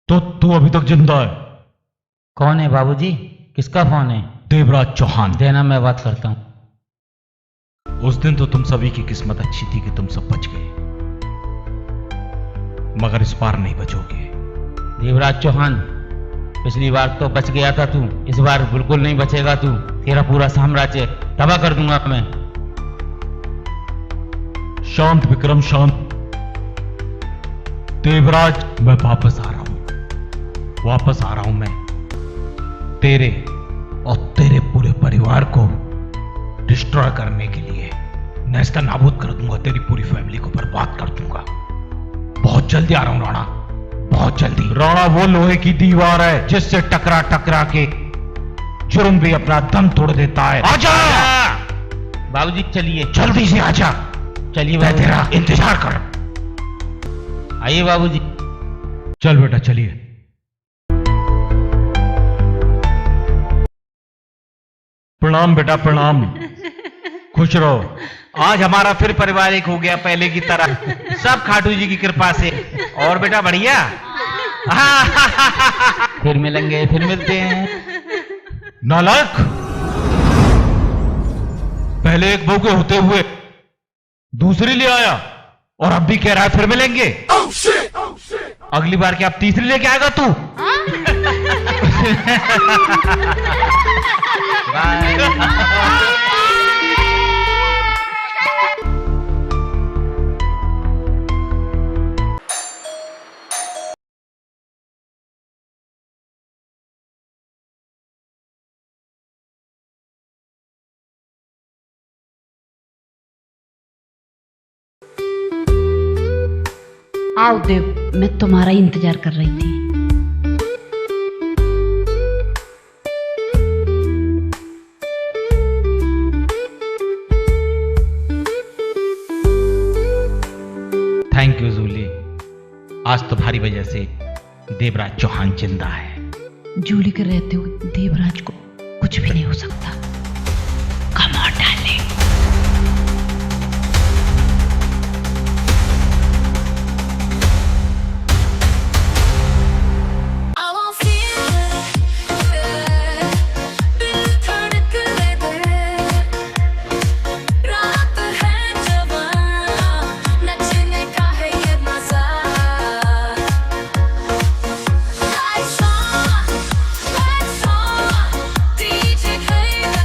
तो तू अभी तक जिंदा है? कौन है बाबूजी? किसका फोन है? देवराज चौहान। देना, मैं बात करता हूँ। उस दिन तो तुम सभी की किस्मत अच्छी थी कि तुम सब बच गए, मगर इस बार नहीं बचोगे। देवराज चौहान, पिछली बार तो बच गया था तू, इस बार बिल्कुल नहीं बचेगा तू। तेरा पूरा साम्राज्य तबाह कर दूंगा मैं। शांत विक्रम, शांत। देवराज, मैं वापस आ रहा हूं। वापस आ रहा हूं मैं तेरे और तेरे पूरे परिवार को डिस्ट्रॉय करने के लिए। नेस्ता नाबूद कर दूंगा, तेरी पूरी फैमिली को बर्बाद कर दूंगा। बहुत जल्दी आ रहा हूं राणा, बहुत जल्दी। राणा वो लोहे की दीवार है जिससे टकरा टकरा के जुर्म भी अपना दम तोड़ देता है। आजा बाबूजी चलिए, जल्दी से आजा, चलिए मैं बाबूजी। तेरा इंतजार कर। आइए बाबूजी। चल बेटा चलिए। प्रणाम बेटा प्रणाम, खुश रहो। आज हमारा फिर परिवार एक हो गया पहले की तरह, सब खाटू जी की कृपा से। और बेटा बढ़िया। फिर मिलेंगे, फिर मिलते हैं। नालायक, पहले एक बहू के होते हुए दूसरी ले आया और अब भी कह रहा है फिर मिलेंगे। अगली बार क्या अब तीसरी लेके आएगा तू? आओ देव, मैं तुम्हारा ही इंतजार कर रही थी। थैंक यू जूली, आज तुम्हारी वजह से देवराज चौहान जिंदा है। जूली के रहते हुए देवराज को कुछ भी नहीं हो सकता। Come on darling. I won't feel it, दिल धड़कने दे, रात है जवां, नचने का है ये मजा। Lights on, DJ play the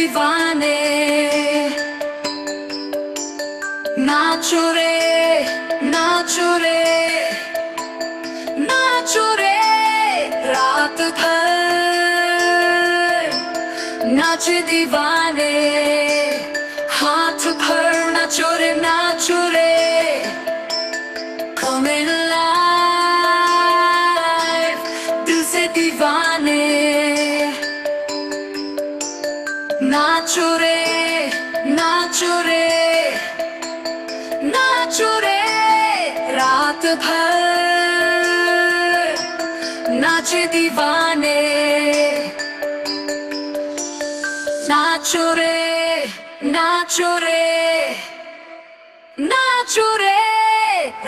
दीवाने नाचो रे नाचो रे नाचो रे रात भर नाचे दीवाने हाथ भर नाचो रे come alive दिल से दीवाने नाचो रे नाचो रे नाचो रे रात भर नाचे दीवाने नाचो रे नाचो रे नाचो रे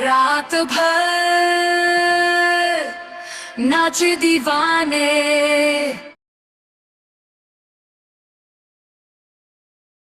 रात भर नाचे दीवाने